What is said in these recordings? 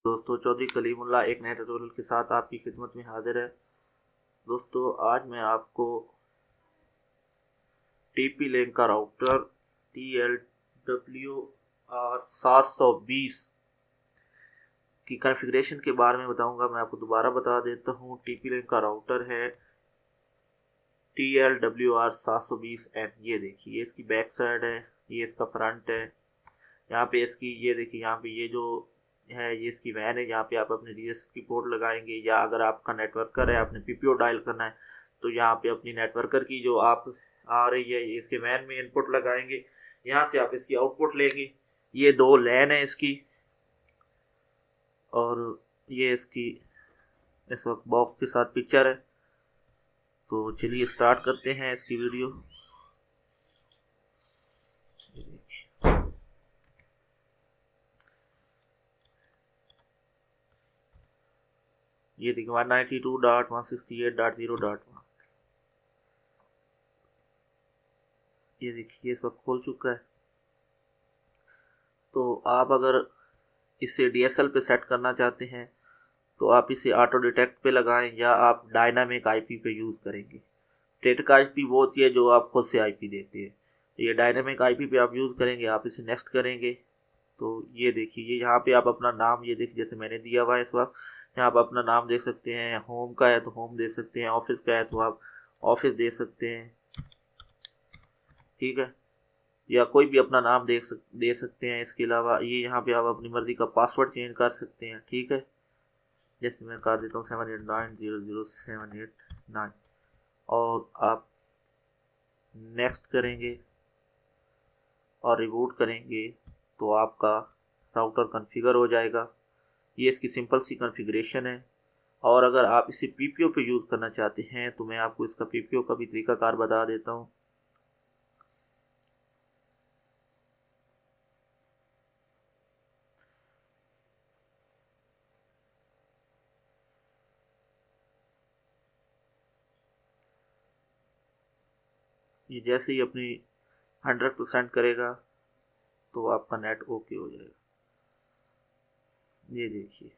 दोस्तों, चौधरी कलीमुल्लाह एक नए ट्यूटोरियल के साथ आपकी खिदमत में हाजिर है। दोस्तों, आज मैं आपको टीपी लिंक का राउटर TLWR720 की कॉन्फ़िगरेशन के बारे में बताऊंगा। मैं आपको दोबारा बता देता हूँ, टीपी लिंक का राउटर है TLWR720N। ये देखिए, ये इसकी बैक साइड है, ये इसका फ्रंट है। यहाँ पे इसकी ये देखिए, यहाँ पे ये जो है ये इसकी वैन है। यहाँ पे आप अपने डीएस की पोर्ट लगाएंगे, या अगर आपका नेटवर्कर है, आपने पीपीओ डायल करना है तो यहाँ पे अपनी नेटवर्कर की जो आप आ रही है ये इसके वैन में इनपुट लगाएंगे। यहाँ से आप इसकी आउटपुट लेंगे। ये दो लैन है इसकी, और ये इसकी इस वक्त बॉक्स के साथ पिक्चर है। तो चलिए स्टार्ट करते हैं इसकी वीडियो। ये देखिए 192.168.0.1। ये देखिए, ये सब खोल चुका है। तो आप अगर इसे डीएसएल पे सेट करना चाहते हैं तो आप इसे ऑटो डिटेक्ट पे लगाएं, या आप डायनामिक आईपी पे यूज़ करेंगे। स्टैटिक आईपी वो होती है जो आप खुद से आईपी देते हैं। ये डायनामिक आईपी पे आप यूज़ करेंगे। आप इसे नेक्स्ट करेंगे तो ये देखिए, ये यहाँ पे आप अपना नाम, ये देखिए जैसे मैंने दिया हुआ है इस वक्त, यहाँ आप अपना नाम दे सकते हैं। होम का है तो होम दे सकते हैं, ऑफिस का है तो आप ऑफिस दे सकते हैं, ठीक है। या कोई भी अपना नाम दे सकते हैं। इसके अलावा ये यहाँ पे आप अपनी मर्ज़ी का पासवर्ड चेंज कर सकते हैं, ठीक है। जैसे मैं कर देता हूँ 789000789, और आप नेक्स्ट करेंगे और रिबूट करेंगे तो आपका राउटर कॉन्फ़िगर हो जाएगा। ये इसकी सिंपल सी कॉन्फ़िगरेशन है। और अगर आप इसे पीपीओ पे यूज़ करना चाहते हैं तो मैं आपको इसका पीपीओ का भी तरीकाकार बता देता हूँ। ये जैसे ही अपनी 100% करेगा तो आपका नेट ओके हो जाएगा। ये देखिए,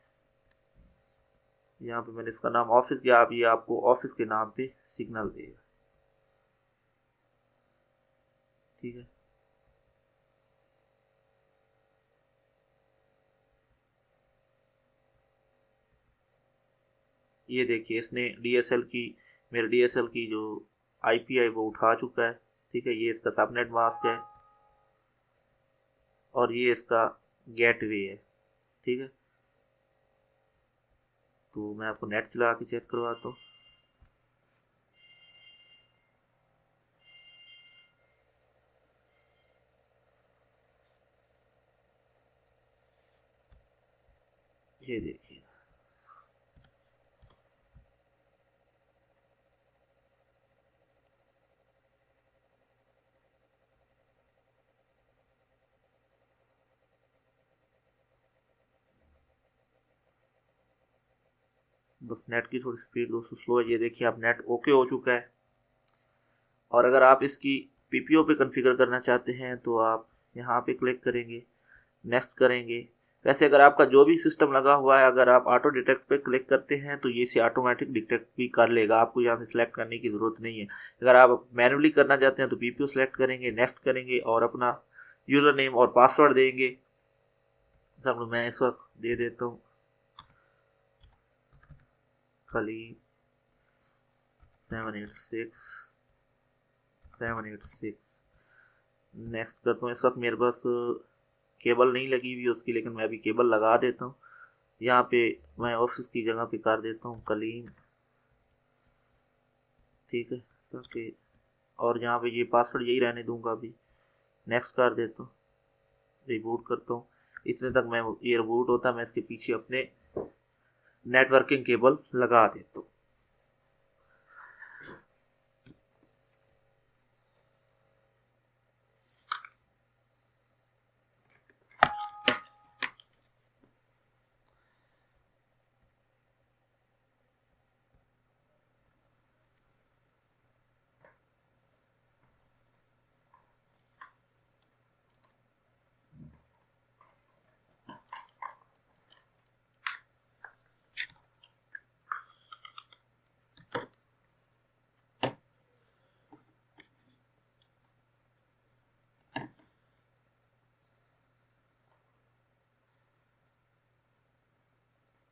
यहाँ पे मैंने इसका नाम ऑफिस किया। आप ये आपको ऑफिस के नाम पे सिग्नल देगा, ठीक है। ये देखिए, इसने डीएसएल की, मेरे डीएसएल की जो आईपी है वो उठा चुका है, ठीक है। ये इसका सबनेट मास्क है और ये इसका गेटवे है, ठीक है। तो मैं आपको नेट चला के चेक करवाता हूँ। ये देखिए, बस नेट की थोड़ी स्पीड दोस्तों स्लो है। ये देखिए, अब नेट ओके हो चुका है। और अगर आप इसकी पीपीओ पे कॉन्फ़िगर करना चाहते हैं तो आप यहाँ पे क्लिक करेंगे, नेक्स्ट करेंगे। वैसे अगर आपका जो भी सिस्टम लगा हुआ है, अगर आप ऑटो डिटेक्ट पे क्लिक करते हैं तो ये से ऑटोमेटिक डिटेक्ट भी कर लेगा, आपको यहाँ से सिलेक्ट करने की ज़रूरत नहीं है। अगर आप मैन्युअली करना चाहते हैं तो पीपीओ सेलेक्ट करेंगे, नेक्स्ट करेंगे और अपना यूज़र नेम और पासवर्ड देंगे। सब मैं इस वक्त दे देता हूँ खाली 786 नेक्स्ट करता हूँ। इस वक्त मेरे पास केबल नहीं लगी हुई उसकी, लेकिन मैं अभी केबल लगा देता हूँ। यहाँ पे मैं ऑफिस की जगह पे कर देता हूँ कलीम, ठीक है, ताकि, और यहाँ पे ये पासवर्ड यही रहने दूंगा अभी। नेक्स्ट कर देता हूँ, रिबूट करता हूँ। इतने तक मैं, ये रिबूट होता है, मैं इसके पीछे अपने नेटवर्किंग केबल लगा देता हूँ।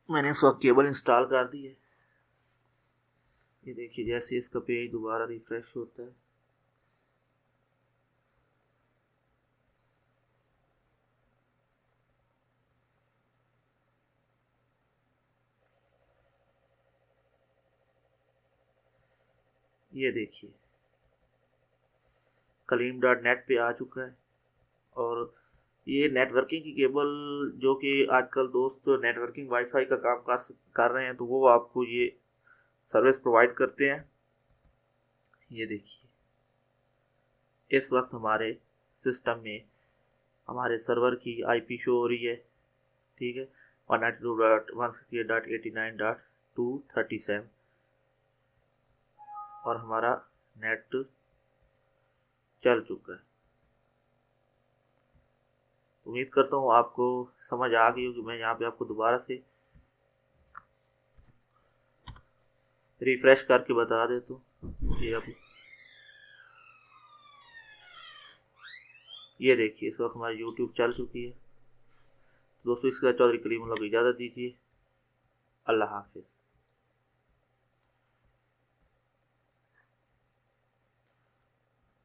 मैंने इसका केबल इंस्टॉल कर दी है। ये देखिए जैसे इसका पेज दोबारा रिफ्रेश होता है, ये देखिए Kaleem.net पे आ चुका है। और ये नेटवर्किंग की केबल, जो कि आजकल दोस्त नेटवर्किंग वाईफाई का काम कर रहे हैं, तो वो आपको ये सर्विस प्रोवाइड करते हैं। ये देखिए इस वक्त हमारे सिस्टम में हमारे सर्वर की आईपी शो हो रही है, ठीक है, 192.168.89.237 और हमारा नेट चल चुका है। उम्मीद करता हूँ आपको समझ आ गई होगी। मैं यहाँ पे आपको दोबारा से रिफ्रेश करके बता देता हूँ। ये देखिए इस वक्त हमारी यूट्यूब चल चुकी है। दोस्तों इसका चौधरी कलीमुल्लाह को इजाज़त दीजिए। अल्लाह हाफिज़।